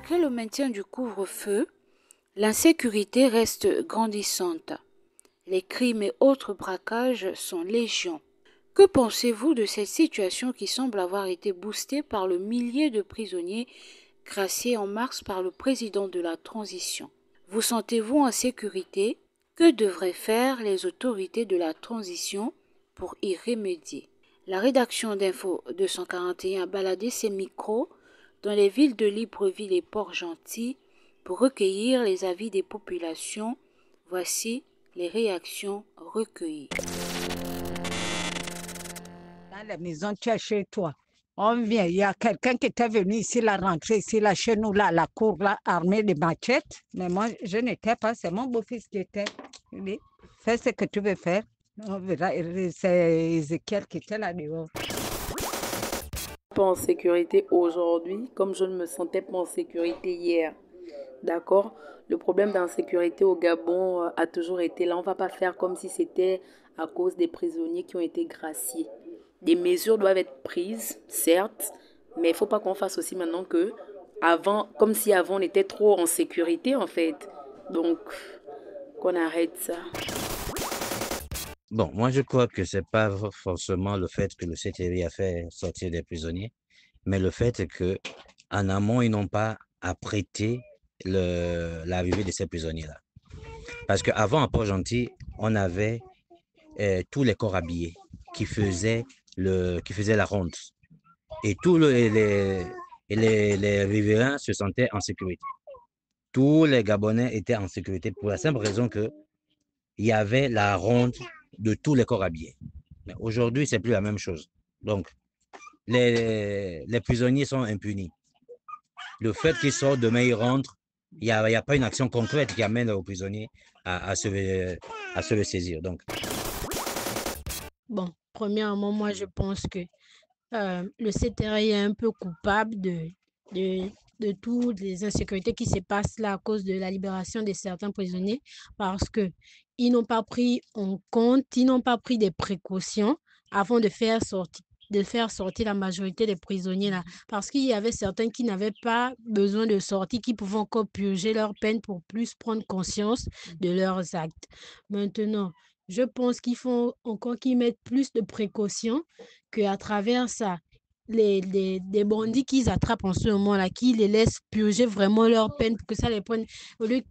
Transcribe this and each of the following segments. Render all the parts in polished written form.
Malgré le maintien du couvre-feu, l'insécurité reste grandissante. Les crimes et autres braquages sont légion. Que pensez-vous de cette situation qui semble avoir été boostée par le millier de prisonniers graciés en mars par le président de la transition? Vous sentez-vous en sécurité? Que devraient faire les autorités de la transition pour y remédier? La rédaction d'Info 241 a baladé ses micros dans les villes de Libreville et Port-Gentil pour recueillir les avis des populations. Voici les réactions recueillies. Dans la maison, tu es chez toi. On vient, il y a quelqu'un qui était venu ici, la rentrée ici, là, chez nous, là, à la cour, là, armé de machettes. Mais moi, je n'étais pas, c'est mon beau-fils qui était. Il dit, fais ce que tu veux faire. On verra, c'est Ézéchiel qui était là dehors. Pas en sécurité aujourd'hui, comme je ne me sentais pas en sécurité hier. D'accord? Le problème d'insécurité au Gabon a toujours été là. On ne va pas faire comme si c'était à cause des prisonniers qui ont été graciés. Des mesures doivent être prises, certes, mais il ne faut pas qu'on fasse aussi maintenant que avant, comme si avant on était trop en sécurité en fait. Donc, qu'on arrête ça. Bon, moi je crois que c'est pas forcément le fait que le CTI a fait sortir des prisonniers, mais le fait que en amont ils n'ont pas apprêté l'arrivée de ces prisonniers-là. Parce qu'avant à Port-Gentil, on avait tous les corps habillés qui faisaient la ronde, et les riverains se sentaient en sécurité. Tous les Gabonais étaient en sécurité pour la simple raison que il y avait la ronde de tous les corps habillés. Mais aujourd'hui, c'est plus la même chose. Donc, les prisonniers sont impunis. Le fait qu'ils sortent demain, ils rentrent, il n'y a pas une action concrète qui amène aux prisonniers à se le saisir. Donc. Bon, premièrement, moi, je pense que le CTRI est un peu coupable de toutes les insécurités qui se passent là à cause de la libération de certains prisonniers parce qu'ils n'ont pas pris en compte, ils n'ont pas pris des précautions avant de faire sortir la majorité des prisonniers là. Parce qu'il y avait certains qui n'avaient pas besoin de sortir, qui pouvaient encore purger leur peine pour plus prendre conscience de leurs actes. Maintenant, je pense qu'il faut encore qu'ils mettent plus de précautions qu'à travers ça, des bandits qu'ils attrapent en ce moment-là, qui les laissent purger vraiment leur peine pour que ça les prenne.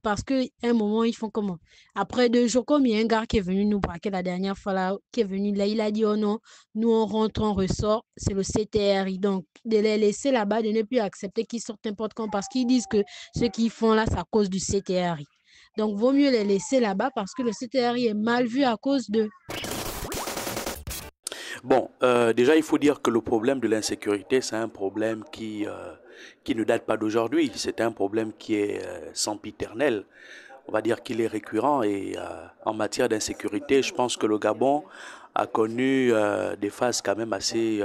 Parce qu'à un moment, ils font comment? Après 2 jours, comme il y a un gars qui est venu nous braquer la dernière fois, là, qui est venu là, il a dit, oh non, nous on rentre, on ressort, c'est le CTRI. Donc, de les laisser là-bas, de ne plus accepter qu'ils sortent n'importe quand, parce qu'ils disent que ce qu'ils font là, c'est à cause du CTRI. Donc, vaut mieux les laisser là-bas parce que le CTRI est mal vu à cause de... Bon, déjà, il faut dire que le problème de l'insécurité, c'est un problème qui ne date pas d'aujourd'hui. C'est un problème qui est sempiternel. On va dire qu'il est récurrent et en matière d'insécurité, je pense que le Gabon a connu des phases quand même assez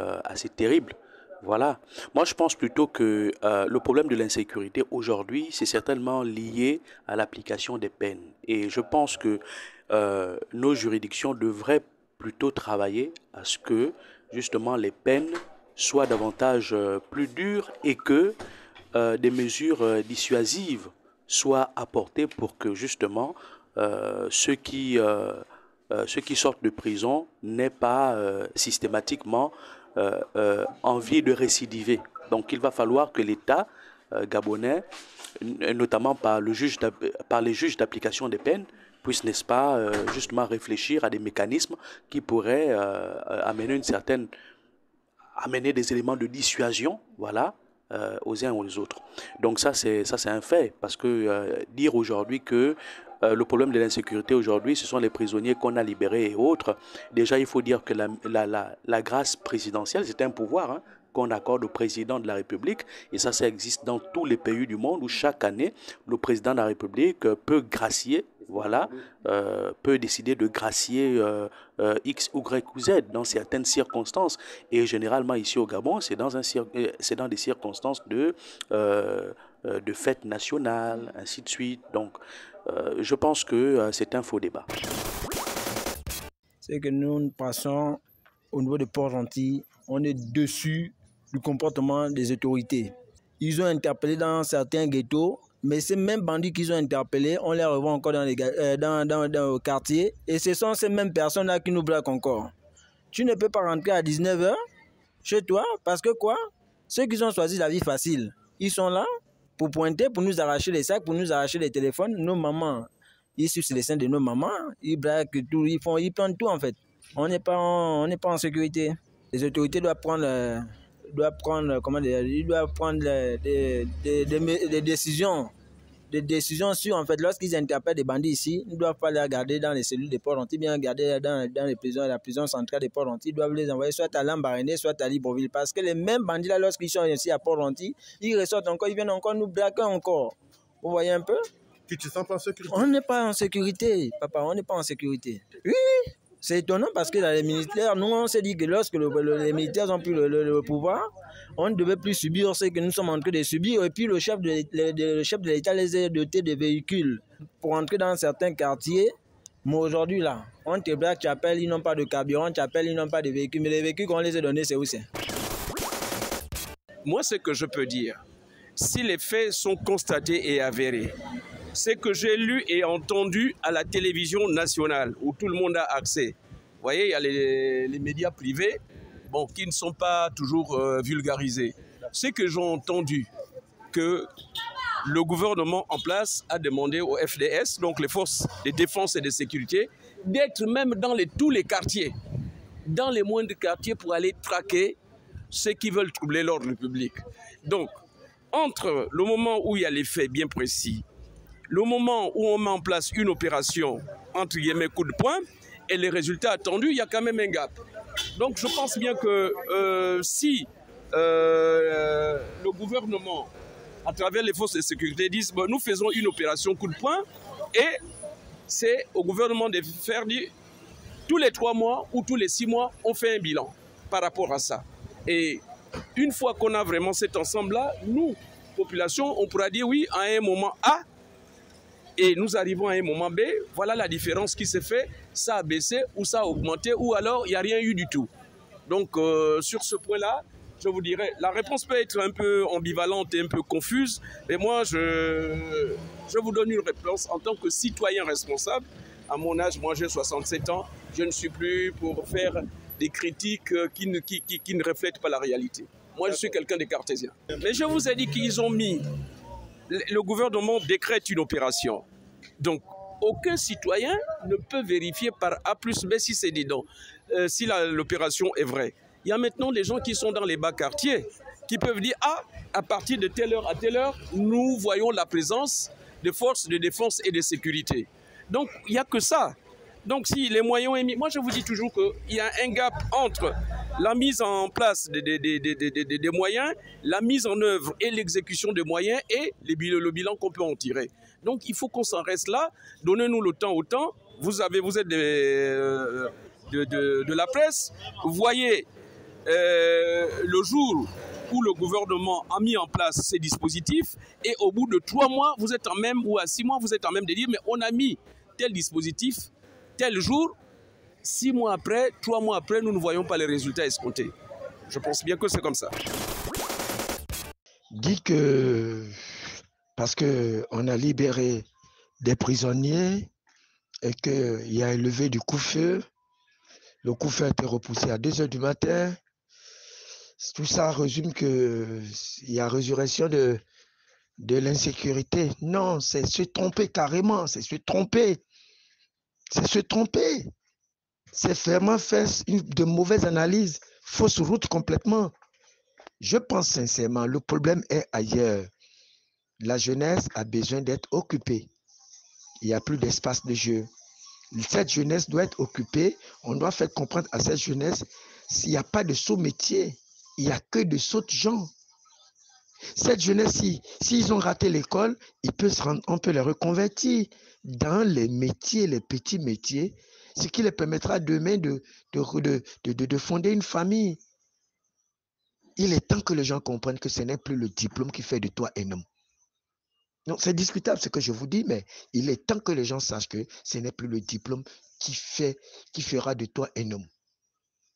terribles. Voilà. Moi, je pense plutôt que le problème de l'insécurité aujourd'hui, c'est certainement lié à l'application des peines. Et je pense que nos juridictions devraient plutôt travailler à ce que justement les peines soient davantage plus dures et que des mesures dissuasives soient apportées pour que justement ceux qui sortent de prison n'aient pas systématiquement envie de récidiver. Donc il va falloir que l'État gabonais, notamment par les juges d'application des peines, puisse, n'est-ce pas, justement réfléchir à des mécanismes qui pourraient amener des éléments de dissuasion, voilà, aux uns ou aux autres. Donc ça c'est un fait, parce que dire aujourd'hui que le problème de l'insécurité aujourd'hui, ce sont les prisonniers qu'on a libérés et autres. Déjà, il faut dire que la grâce présidentielle, c'est un pouvoir, hein, qu'on accorde au président de la République. Et ça existe dans tous les pays du monde où chaque année, le président de la République peut gracier, voilà, peut décider de gracier X, Y ou Z dans certaines circonstances. Et généralement, ici au Gabon, c'est dans des circonstances de fête nationale, ainsi de suite. Donc, je pense que c'est un faux débat. C'est que nous passons au niveau de Port-Gentil, on est dessus du comportement des autorités. ils ont interpellé dans certains ghettos, mais ces mêmes bandits qu'ils ont interpellés, on les revoit encore dans le quartier, et ce sont ces mêmes personnes-là qui nous braquent encore. Tu ne peux pas rentrer à 19h chez toi, parce que quoi? Ceux qui ont choisi la vie facile, ils sont là pour pointer, pour nous arracher les sacs, pour nous arracher les téléphones. Nos mamans, ils sucent les seins de nos mamans, ils braquent tout, ils prennent tout en fait. On n'est pas en sécurité. Les autorités doivent prendre des décisions. Des décisions sur, en fait, lorsqu'ils interpellent des bandits ici, ils ne doivent pas les garder dans les cellules de Port-Gentil, bien garder dans les prisons, la prison centrale de Port-Gentil. Ils doivent les envoyer soit à Lambaréné, soit à Libreville. Parce que les mêmes bandits là, lorsqu'ils sont ici à Port-Gentil, ils ressortent encore, ils viennent encore nous braquer encore. Vous voyez un peu? Tu te sens pas en sécurité? On n'est pas en sécurité, papa, on n'est pas en sécurité. Oui, oui. C'est étonnant parce que dans les militaires, nous on s'est dit que lorsque les militaires ont pris le pouvoir, on ne devait plus subir ce que nous sommes en train de subir. Et puis le chef de l'État les a dotés de véhicules pour entrer dans certains quartiers. Mais aujourd'hui là, on te braque, tu appelles, ils n'ont pas de carburant, tu appelles, ils n'ont pas de véhicules. Mais les véhicules qu'on les a donnés, c'est où c'est? Moi, ce que je peux dire, si les faits sont constatés et avérés, c'est que j'ai lu et entendu à la télévision nationale, où tout le monde a accès. Vous voyez, il y a les médias privés qui ne sont pas toujours vulgarisés. C'est que j'ai entendu que le gouvernement en place a demandé au FDS, donc les forces de défense et de sécurité, d'être même dans tous les quartiers, dans les moindres quartiers pour aller traquer ceux qui veulent troubler l'ordre public. Donc, entre le moment où il y a les faits bien précis, le moment où on met en place une opération, entre guillemets, coup de poing, et les résultats attendus, il y a quand même un gap. Donc je pense bien que si le gouvernement, à travers les forces de sécurité, disent nous faisons une opération coup de poing, et c'est au gouvernement de faire dire tous les 3 mois ou tous les 6 mois, on fait un bilan par rapport à ça. Et une fois qu'on a vraiment cet ensemble-là, nous, population, on pourra dire oui, à un moment A, et nous arrivons à un moment B, voilà la différence qui s'est fait, ça a baissé ou ça a augmenté ou alors il n'y a rien eu du tout. Donc sur ce point-là, je vous dirais, la réponse peut être un peu ambivalente et un peu confuse, mais moi je vous donne une réponse en tant que citoyen responsable. À mon âge, moi j'ai 67 ans, je ne suis plus pour faire des critiques qui ne reflètent pas la réalité. Moi je suis quelqu'un de cartésien. Mais je vous ai dit qu'ils ont mis... Le gouvernement décrète une opération. Donc, aucun citoyen ne peut vérifier par A plus B si c'est dedans, si l'opération est vraie. Il y a maintenant des gens qui sont dans les bas quartiers qui peuvent dire « Ah, à partir de telle heure à telle heure, nous voyons la présence de forces de défense et de sécurité. » Donc, il n'y a que ça. Donc, si les moyens ont mis... Moi, je vous dis toujours qu'il y a un gap entre la mise en place des moyens, la mise en œuvre et l'exécution des moyens et le bilan qu'on peut en tirer. Donc, il faut qu'on s'en reste là. Donnez-nous le temps au temps. Vous êtes de la presse. Vous voyez le jour où le gouvernement a mis en place ces dispositifs et au bout de 3 mois, vous êtes en même, ou à 6 mois, vous êtes en même de dire mais on a mis tel dispositif tel jour, 6 mois après, 3 mois après, nous ne voyons pas les résultats escomptés. Je pense bien que c'est comme ça. Dit que parce qu'on a libéré des prisonniers et qu'il y a une levée du coup-feu, le coup-feu a été repoussé à 2 heures du matin. Tout ça résume qu'il y a résurrection de l'insécurité. Non, c'est se tromper carrément, c'est se tromper. C'est se tromper. C'est vraiment faire de mauvaises analyses, fausse route complètement. Je pense sincèrement, le problème est ailleurs. La jeunesse a besoin d'être occupée. Il n'y a plus d'espace de jeu. Cette jeunesse doit être occupée. On doit faire comprendre à cette jeunesse s'il n'y a pas de sous-métier, il n'y a que de sauts gens. Cette jeunesse, s'ils ont raté l'école, on peut les reconvertir dans les métiers, les petits métiers, ce qui les permettra demain de fonder une famille. Il est temps que les gens comprennent que ce n'est plus le diplôme qui fait de toi un homme. Non, c'est discutable ce que je vous dis, mais il est temps que les gens sachent que ce n'est plus le diplôme qui fera de toi un homme.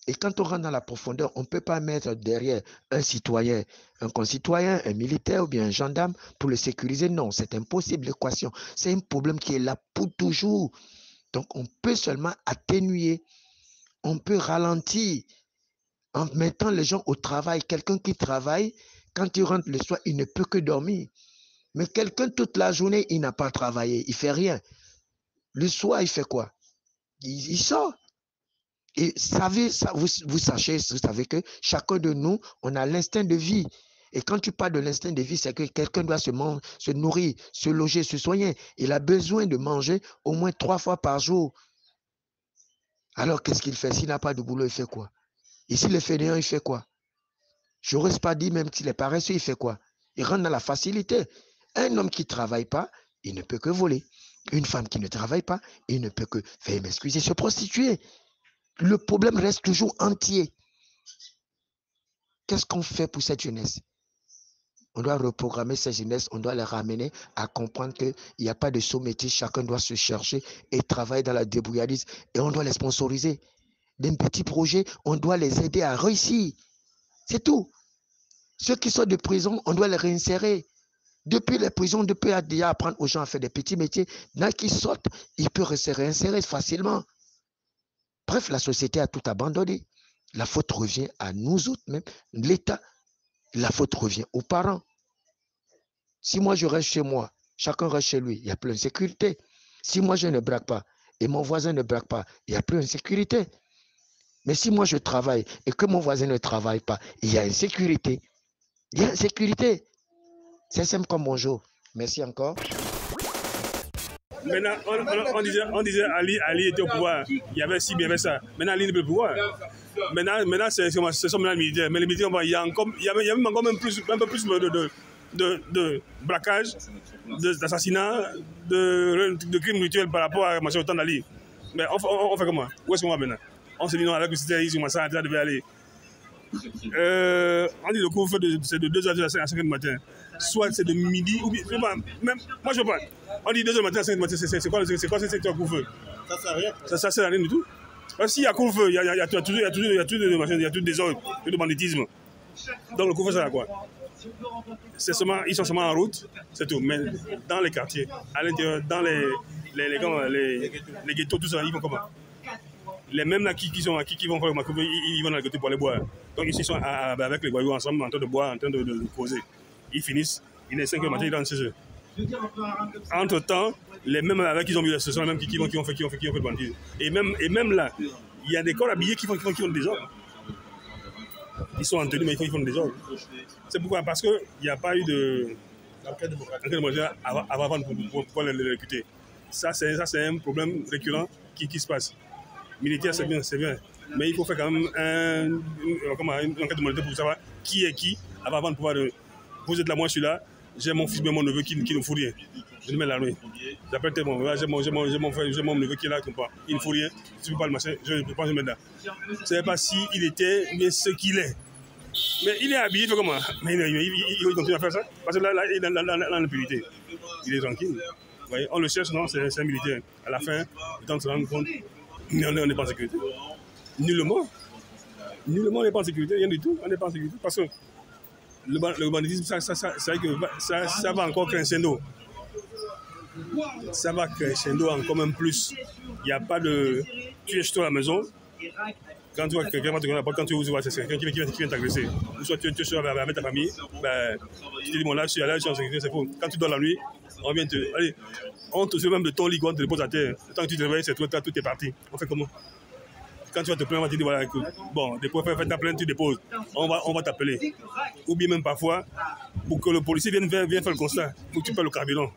Et quand on rentre dans la profondeur, on ne peut pas mettre derrière un citoyen, un concitoyen, un militaire ou bien un gendarme pour le sécuriser. Non, c'est impossible, l'équation. C'est un problème qui est là pour toujours. Donc, on peut seulement atténuer, on peut ralentir en mettant les gens au travail. Quelqu'un qui travaille, quand il rentre le soir, il ne peut que dormir. Mais quelqu'un, toute la journée, il n'a pas travaillé, il ne fait rien. Le soir, il fait quoi? Il sort. Et vous savez que chacun de nous, on a l'instinct de vie. Et quand tu parles de l'instinct de vie, c'est que quelqu'un doit se nourrir, se loger, se soigner. Il a besoin de manger au moins 3 fois par jour. Alors, qu'est-ce qu'il fait? S'il n'a pas de boulot, il fait quoi? Et s'il est fainéant, il fait quoi? Je n'ose pas dire, même s'il est paresseux, il fait quoi? Il rentre dans la facilité. Un homme qui ne travaille pas, il ne peut que voler. Une femme qui ne travaille pas, il ne peut que, veuillez m'excuser, se prostituer. Le problème reste toujours entier. Qu'est-ce qu'on fait pour cette jeunesse? On doit reprogrammer cette jeunesse, on doit les ramener à comprendre qu'il n'y a pas de sous-métier, chacun doit se chercher et travailler dans la débrouillardise et on doit les sponsoriser. D'un petit projet, on doit les aider à réussir. C'est tout. Ceux qui sortent de prison, on doit les réinsérer. Depuis les prisons, on peut déjà apprendre aux gens à faire des petits métiers. Là qui sortent, ils peuvent se réinsérer facilement. Bref, la société a tout abandonné. La faute revient à nous autres même, l'État. La faute revient aux parents. Si moi je reste chez moi, chacun reste chez lui, il n'y a plus d'insécurité. Si moi je ne braque pas et mon voisin ne braque pas, il n'y a plus d'insécurité. Mais si moi je travaille et que mon voisin ne travaille pas, il y a insécurité. Il y a insécurité. C'est simple comme bonjour. Merci encore. Maintenant, on disait Ali était au pouvoir. Il y avait ci, il y avait ça. Maintenant, Ali n'est plus au pouvoir. Maintenant ce sont maintenant les militaires. Mais les militaires, il y a même encore un peu plus de braquage, d'assassinat, de crimes rituels par rapport à au temps d'Ali. Mais on fait comment? Où est-ce qu'on va maintenant? On se dit non, avec le système, ils ça devait aller. On dit le couvre-feu c'est de 2h à 5h du matin. Soit c'est de midi ou bien. Même, moi je veux pas. On dit 2h du matin à 5h du matin, c'est quoi ce couvre-feu? Ça sert à rien. Ça sert à rien du tout. Parce qu'il y a couvre-feu, il y a toujours des ordres, de banditisme. Donc le couvre-feu ça sert à quoi? Ils sont seulement en route, c'est tout. Mais dans les quartiers, à l'intérieur, dans les ghettos, tout ça, ils vont comment? Les mêmes là qui vont faire le macro, ils vont dans le ghetto pour aller boire. Donc ici, ils sont avec les voyous ensemble, en train de boire, en train de causer. Ils finissent, il est 5h du matin, ils rentrent chez eux. Entre-temps, les mêmes là qui ont vu, ce sont les mêmes qui ont fait le bandit. Et même là, il y a des corps habillés qui font des ordres. Ils sont en tenue, mais ils font des ordres. C'est pourquoi? Parce qu'il n'y a pas eu d'enquête démocratique avant pour pouvoir les recruter. Ça, c'est un problème récurrent qui se passe. Militaire, c'est bien. Mais il faut faire quand même une enquête démocratique pour savoir qui est qui avant de pouvoir. Vous êtes là, moi je suis là. J'ai mon fils, mais mon neveu qui ne fout rien. Je le mets la nuit. J'appelle tellement. J'ai mon neveu qui est là, il ne fout rien. Si tu ne peux pas le machin, je ne peux pas le mettre là. Je ne sais pas s'il était, mais ce qu'il est. Mais il est habillé, il fait comment? Mais il continue à faire ça. Parce que là, il est dans l'impunité. Il est tranquille. Vous voyez, on le cherche, non, c'est un militaire. À la fin, le temps de se rendre compte, on n'est pas en sécurité. Nullement. Nullement, on n'est pas en sécurité, rien du tout. On n'est pas en sécurité. Parce que le banditisme, ça va encore crescendo. Ça va crescendo encore même plus. Il n'y a pas de... Tu es chez toi à la maison, quand tu vois quelqu'un va te connaître, quand tu vois c'est quelqu'un qui vient t'agresser, ou soit tu es avec ta famille, ben, tu te dis, bon là, je suis en sécurité, c'est faux. Quand tu dors la nuit, on te fait même de ton lit, on te dépose à terre. Tant que tu te réveilles, c'est toi, tout est parti. On fait comment? Quand tu vas te plaindre, on va te dire, voilà, écoute, bon, fais ta plainte, tu déposes. On va t'appeler. Ou bien même parfois, pour que le policier vienne faire le constat, il faut que tu payes le carburant.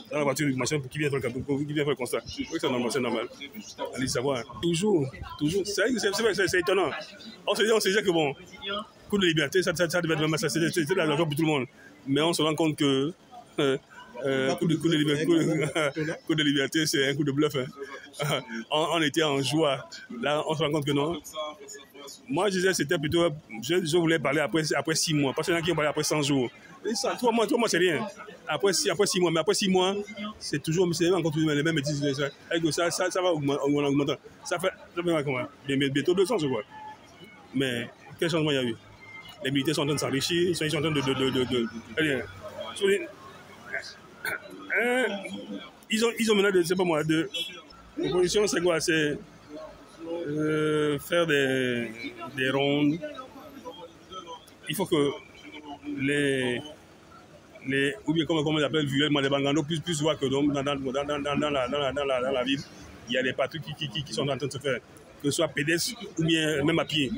Dans la voiture, machin, pour qu'il vienne faire le constat. Oui, c'est normal. Allez savoir. Toujours. C'est étonnant. On se dit que bon, coup de liberté, ça devait être vraiment ça. C'est la loi pour tout le monde. Mais on se rend compte que coup de liberté, c'est un coup de bluff. Hein. On était en joie. Là, on se rend compte que non. Moi, je disais, c'était plutôt... Je voulais parler après 6 mois. Parce qu'il y en a qui ont parlé après 100 jours. Et ça, 3 mois, c'est rien. Après 6 mois. Mais après 6 mois, c'est encore les mêmes bêtises. Ça va augmenter. Ça fait comment? Bientôt 200, je crois. Mais quel changement il y a eu? Les militaires sont en train de s'enrichir, ils sont en train ils ont maintenant, c'est pas moi, l'opposition, c'est quoi? C'est faire des rondes. Il faut que ou bien comme on appelle vulgairement les banganos, plus voir que dans la ville, il y a des patrouilles qui sont en train de se faire, que ce soit pédestre ou bien même à pied.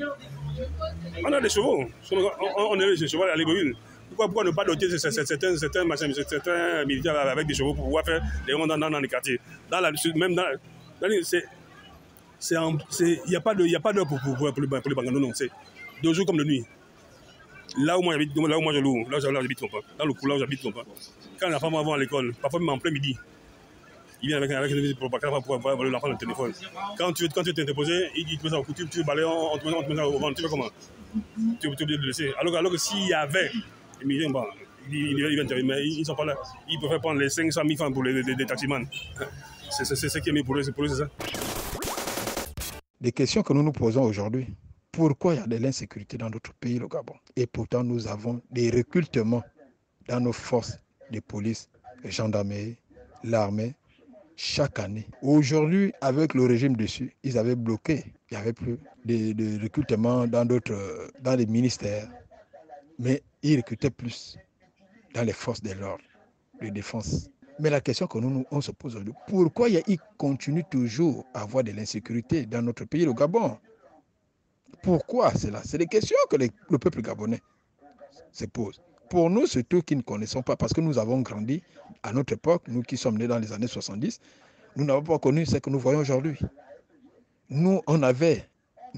On a des chevaux, on a des chevaux à l'Égoville. Pourquoi ne pas doter certains militaires avec des chevaux pour pouvoir faire des rondes dans les quartiers? Même dans il n'y a pas d'heure pour les banganos, non. C'est de jour comme de nuit. Là où moi j'habite, là où moi je loue, là j'habite pas. Dans le couloir où j'habite pas. Quand la femme va à l'école, parfois même en plein midi, il vient avec une visite pour voler l'enfant dans le téléphone. Quand tu veux t'interposer, il te met ça au coutu, tu veux balayer, on te met ça au ventre, tu fais comment? Tu es obligé de le laisser. Alors que s'il y avait, ils vont intervenir, mais ils ne sont pas là. Ils peuvent prendre les 500 000 francs pour les taximans. C'est ce qui est mis pour eux, c'est ça. Les questions que nous nous posons aujourd'hui. Pourquoi il y a de l'insécurité dans notre pays, le Gabon? Et pourtant, nous avons des recrutements dans nos forces de police, de gendarmerie, l'armée, chaque année. Aujourd'hui, avec le régime dessus, ils avaient bloqué. Il n'y avait plus de recrutement dans les ministères. Mais ils recrutaient plus dans les forces de l'ordre, de défense. Mais la question que on se pose aujourd'hui, pourquoi il continue toujours à avoir de l'insécurité dans notre pays, le Gabon? Pourquoi cela? C'est des questions que le peuple gabonais se pose. Pour nous, surtout qui ne connaissons pas, parce que nous avons grandi à notre époque, nous qui sommes nés dans les années 70, nous n'avons pas connu ce que nous voyons aujourd'hui. Nous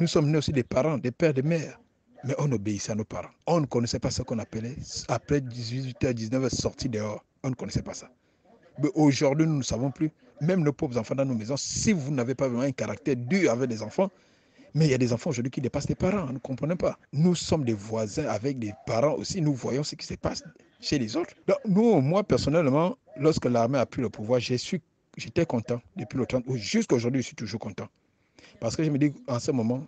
sommes nés aussi des parents, des pères, des mères, mais on obéissait à nos parents. On ne connaissait pas ce qu'on appelait, après 18h, 19h, sortie dehors. On ne connaissait pas ça. Mais aujourd'hui, nous ne savons plus, même nos pauvres enfants dans nos maisons, si vous n'avez pas vraiment un caractère dur avec des enfants, mais il y a des enfants aujourd'hui qui dépassent les parents, nous ne comprenons pas. Nous sommes des voisins avec des parents aussi, nous voyons ce qui se passe chez les autres. Donc, moi, personnellement, lorsque l'armée a pris le pouvoir, j'étais content depuis le temps. Jusqu'à aujourd'hui, je suis toujours content. Parce que je me dis, en ce moment,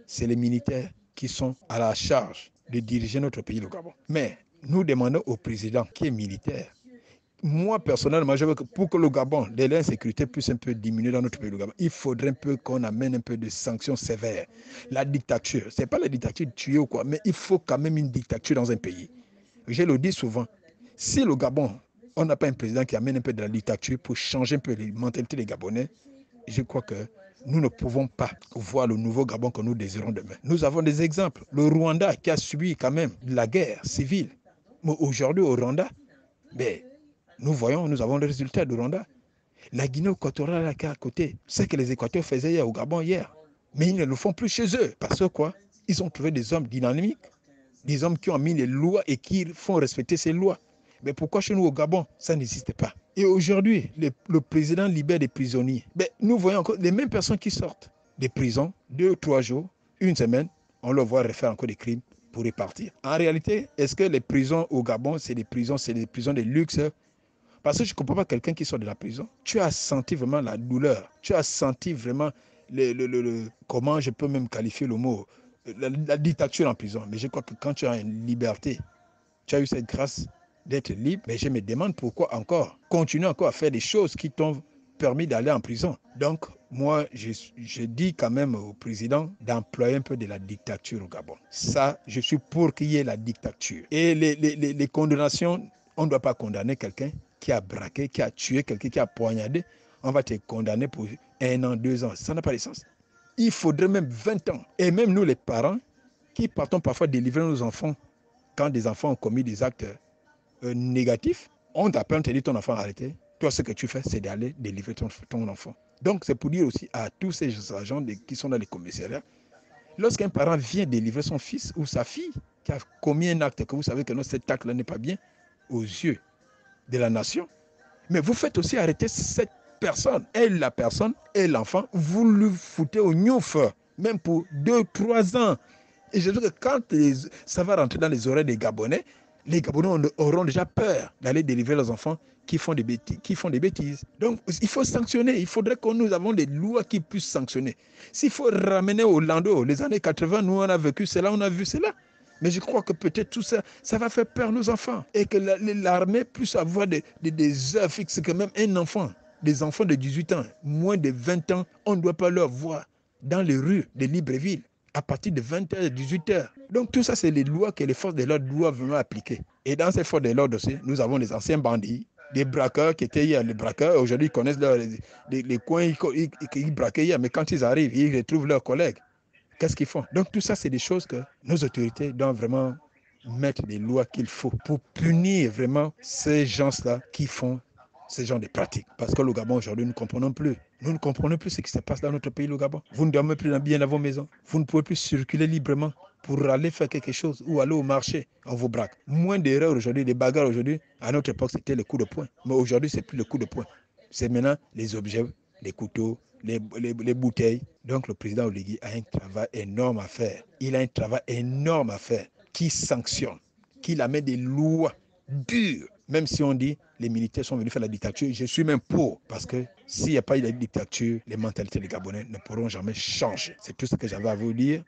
c'est les militaires qui sont à la charge de diriger notre pays, le Gabon. Mais nous demandons au président qui est militaire. Moi, personnellement, je veux que pour que le Gabon, l'insécurité puisse un peu diminuer dans notre pays, le Gabon, il faudrait un peu qu'on amène un peu de sanctions sévères. La dictature, ce n'est pas la dictature de tuer ou quoi, mais il faut quand même une dictature dans un pays. Je le dis souvent, si le Gabon, on n'a pas un président qui amène un peu de la dictature pour changer un peu les mentalités des Gabonais, je crois que nous ne pouvons pas voir le nouveau Gabon que nous désirons demain. Nous avons des exemples. Le Rwanda qui a subi quand même la guerre civile. Mais aujourd'hui, au Rwanda, nous avons le résultat du Rwanda. La Guinée équatoriale qui est à côté, c'est que les Équatoriens faisaient hier au Gabon hier. Mais ils ne le font plus chez eux. Parce que quoi? Ils ont trouvé des hommes dynamiques, des hommes qui ont mis les lois et qui font respecter ces lois. Mais pourquoi chez nous au Gabon, ça n'existe pas? Et aujourd'hui, le président libère des prisonniers. Nous voyons encore les mêmes personnes qui sortent des prisons, 2 ou 3 jours, une semaine, on leur voit refaire encore des crimes pour repartir. En réalité, est-ce que les prisons au Gabon, c'est des prisons de luxe? Parce que je ne comprends pas quelqu'un qui sort de la prison. Tu as senti vraiment la douleur. Tu as senti vraiment comment je peux même qualifier le mot, la dictature en prison. Mais je crois que quand tu as une liberté, tu as eu cette grâce d'être libre, mais je me demande pourquoi continuer encore à faire des choses qui t'ont permis d'aller en prison. Donc, moi, je dis quand même au président d'employer un peu de la dictature au Gabon. Ça, je suis pour qu'il y ait la dictature. Et les condamnations, on ne doit pas condamner quelqu'un qui a braqué, qui a tué quelqu'un, qui a poignardé. On va te condamner pour 1 an, 2 ans. Ça n'a pas de sens. Il faudrait même 20 ans. Et même nous, les parents, qui partons parfois délivrer nos enfants quand des enfants ont commis des actes négatifs, on t'appelle, on te dit ton enfant arrêté. Toi, ce que tu fais, c'est d'aller délivrer ton enfant. Donc, c'est pour dire aussi à tous ces agents qui sont dans les commissariats, lorsqu'un parent vient délivrer son fils ou sa fille qui a commis un acte, que vous savez que non, cet acte-là n'est pas bien aux yeux de la nation, mais vous faites aussi arrêter cette personne. Et la personne et l'enfant, vous le foutez au gnouf, même pour 2-3 ans. Et je dis que quand ça va rentrer dans les oreilles des Gabonais, Les Gabonais auront déjà peur d'aller délivrer leurs enfants qui font des bêtises. Donc, il faut sanctionner. Il faudrait que nous avons des lois qui puissent sanctionner. S'il faut ramener au lando, les années 80, nous, on a vécu cela, on a vu cela. Mais je crois que peut-être tout ça, ça va faire peur nos enfants. Et que l'armée puisse avoir des heures fixes, que même un enfant, des enfants de 18 ans, moins de 20 ans, on ne doit pas leur voir dans les rues de Libreville à partir de 20h, 18h. Donc tout ça, c'est les lois que les forces de l'ordre doivent vraiment appliquer. Et dans ces forces de l'ordre aussi, nous avons des anciens bandits, des braqueurs qui étaient hier, les braqueurs, aujourd'hui, ils connaissent les coins, ils braquaient hier, mais quand ils arrivent, ils retrouvent leurs collègues. Qu'est-ce qu'ils font? Donc tout ça, c'est des choses que nos autorités doivent vraiment mettre les lois qu'il faut pour punir vraiment ces gens-là qui font ce genre de pratiques. Parce que le Gabon, aujourd'hui, nous ne comprenons plus. Nous ne comprenons plus ce qui se passe dans notre pays, le Gabon. Vous ne dormez plus bien dans vos maisons. Vous ne pouvez plus circuler librement pour aller faire quelque chose ou aller au marché. On vous braque. Moins d'erreurs aujourd'hui, des bagarres aujourd'hui. À notre époque, c'était le coup de poing. Mais aujourd'hui, ce n'est plus le coup de poing. C'est maintenant les objets, les couteaux, les bouteilles. Donc, le président Oligui a un travail énorme à faire. Il a un travail énorme à faire qui sanctionne, qui met des lois dures. Même si on dit les militaires sont venus faire la dictature, je suis même pour. Parce que s'il n'y a pas eu de dictature, les mentalités des Gabonais ne pourront jamais changer. C'est tout ce que j'avais à vous dire.